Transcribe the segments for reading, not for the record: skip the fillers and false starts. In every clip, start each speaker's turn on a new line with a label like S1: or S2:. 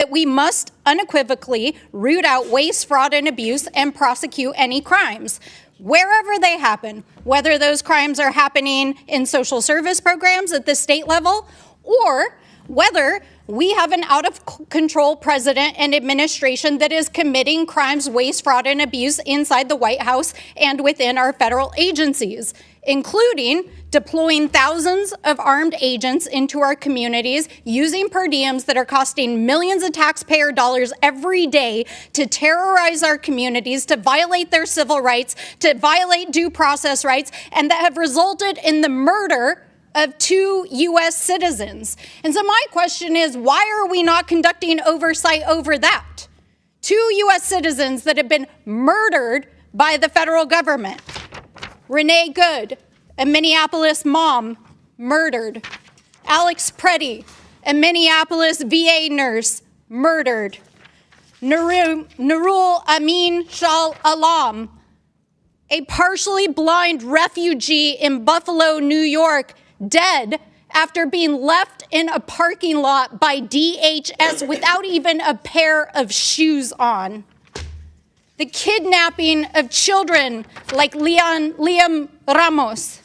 S1: that we must unequivocally root out waste, fraud, and abuse and prosecute any crimes, wherever they happen, whether those crimes are happening in social service programs at the state level or whether we have an out-of-control president and administration that is committing crimes, waste, fraud, and abuse inside the White House and within our federal agencies, including deploying thousands of armed agents into our communities, using per diems that are costing millions of taxpayer dollars every day to terrorize our communities, to violate their civil rights, to violate due process rights, and that have resulted in the murder of 2 U.S. citizens. And so my question is, why are we not conducting oversight over that? 2 U.S. citizens that have been murdered by the federal government. Renee Good, a Minneapolis mom, murdered. Alex Preddy, a Minneapolis VA nurse, murdered. Nurul Amin Shah Alam, a partially blind refugee in Buffalo, New York, dead after being left in a parking lot by DHS without even a pair of shoes on. The kidnapping of children like Liam Ramos,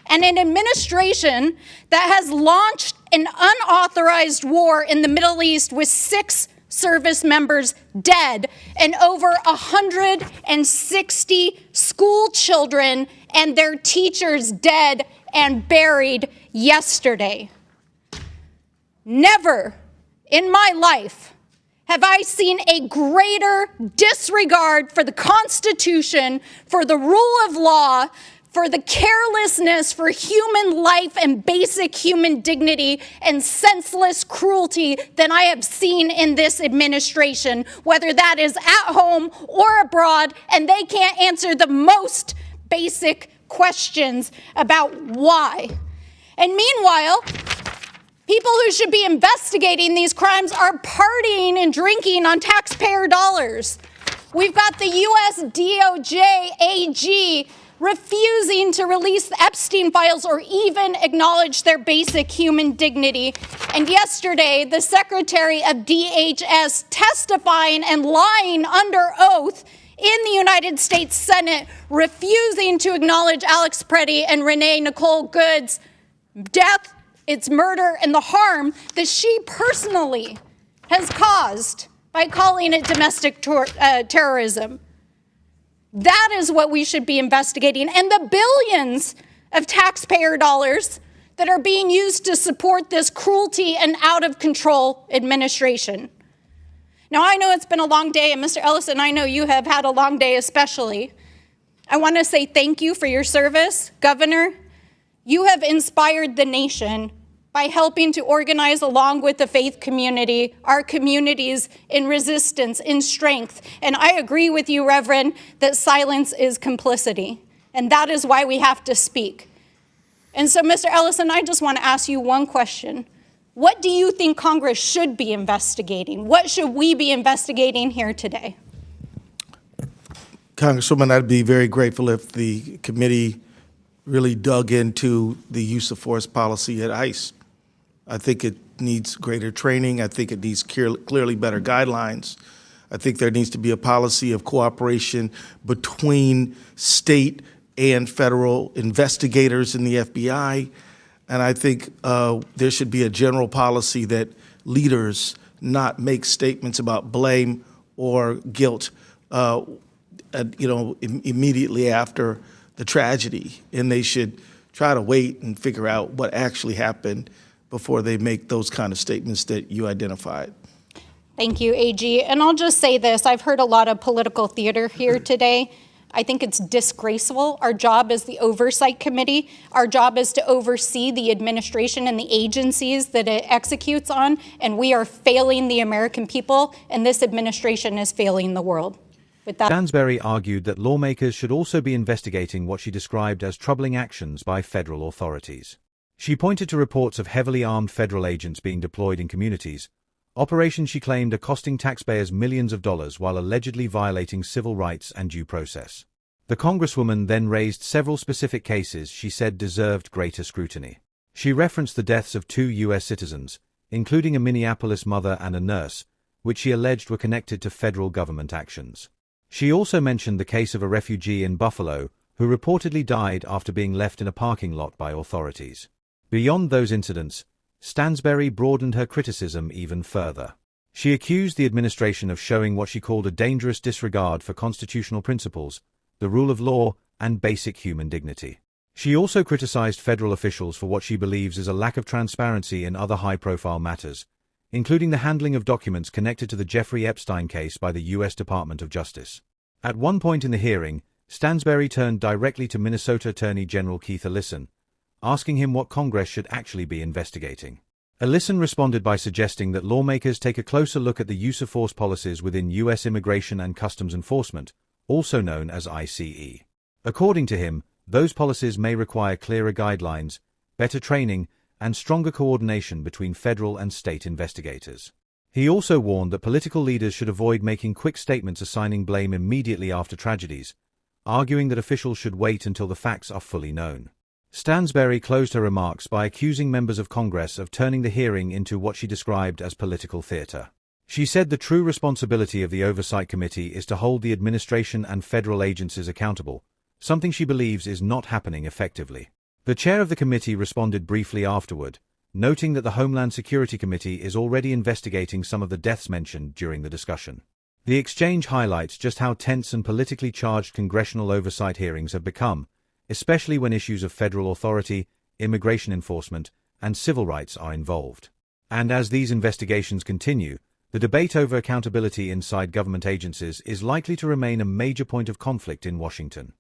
S1: and an administration that has launched an unauthorized war in the Middle East with 6 service members dead and over 160 school children and their teachers dead and buried yesterday. Never in my life have I seen a greater disregard for the Constitution, for the rule of law, for the carelessness for human life and basic human dignity and senseless cruelty than I have seen in this administration, whether that is at home or abroad, and they can't answer the most basic questions about why. And meanwhile, people who should be investigating these crimes are partying and drinking on taxpayer dollars. We've got the U.S. DOJ AG refusing to release the Epstein files or even acknowledge their basic human dignity. And yesterday, the Secretary of DHS testifying and lying under oath in the United States Senate, refusing to acknowledge Alex Preddy and Renee Nicole Good's death, its murder, and the harm that she personally has caused by calling it domestic terrorism. That is what we should be investigating. And the billions of taxpayer dollars that are being used to support this cruelty and out-of-control administration. Now, I know it's been a long day, and Mr. Ellison, I know you have had a long day especially. I want to say thank you for your service, Governor. You have inspired the nation by helping to organize along with the faith community, our communities in resistance, in strength. And I agree with you, Reverend, that silence is complicity. And that is why we have to speak. And so, Mr. Ellison, I just want to ask you one question. What do you think Congress should be investigating? What should we be investigating here today?
S2: Congresswoman, I'd be very grateful if the committee really dug into the use of force policy at ICE. I think it needs greater training. I think it needs clearly better guidelines. I think there needs to be a policy of cooperation between state and federal investigators in the FBI. And I think there should be a general policy that leaders not make statements about blame or guilt, immediately after the tragedy. And they should try to wait and figure out what actually happened before they make those kind of statements that you identified.
S1: Thank you, AG. And I'll just say this, I've heard a lot of political theater here today. I think it's disgraceful. Our job as the Oversight Committee, our job is to oversee the administration and the agencies that it executes on, and we are failing the American people, and this administration is failing the world. With that,
S3: Stansbury argued that lawmakers should also be investigating what she described as troubling actions by federal authorities. She pointed to reports of heavily armed federal agents being deployed in communities, operations she claimed are costing taxpayers millions of dollars while allegedly violating civil rights and due process. The Congresswoman then raised several specific cases she said deserved greater scrutiny. She referenced the deaths of 2 U.S. citizens, including a Minneapolis mother and a nurse, which she alleged were connected to federal government actions. She also mentioned the case of a refugee in Buffalo who reportedly died after being left in a parking lot by authorities. Beyond those incidents, Stansbury broadened her criticism even further. She accused the administration of showing what she called a dangerous disregard for constitutional principles, the rule of law, and basic human dignity. She also criticized federal officials for what she believes is a lack of transparency in other high-profile matters, including the handling of documents connected to the Jeffrey Epstein case by the U.S. Department of Justice. At one point in the hearing, Stansbury turned directly to Minnesota Attorney General Keith Ellison, asking him what Congress should actually be investigating. Ellison responded by suggesting that lawmakers take a closer look at the use of force policies within U.S. Immigration and Customs Enforcement, also known as ICE. According to him, those policies may require clearer guidelines, better training, and stronger coordination between federal and state investigators. He also warned that political leaders should avoid making quick statements assigning blame immediately after tragedies, arguing that officials should wait until the facts are fully known. Stansbury closed her remarks by accusing members of Congress of turning the hearing into what she described as political theater. She said the true responsibility of the Oversight Committee is to hold the administration and federal agencies accountable, something she believes is not happening effectively. The chair of the committee responded briefly afterward, noting that the Homeland Security Committee is already investigating some of the deaths mentioned during the discussion. The exchange highlights just how tense and politically charged congressional oversight hearings have become, especially when issues of federal authority, immigration enforcement, and civil rights are involved. And as these investigations continue, the debate over accountability inside government agencies is likely to remain a major point of conflict in Washington.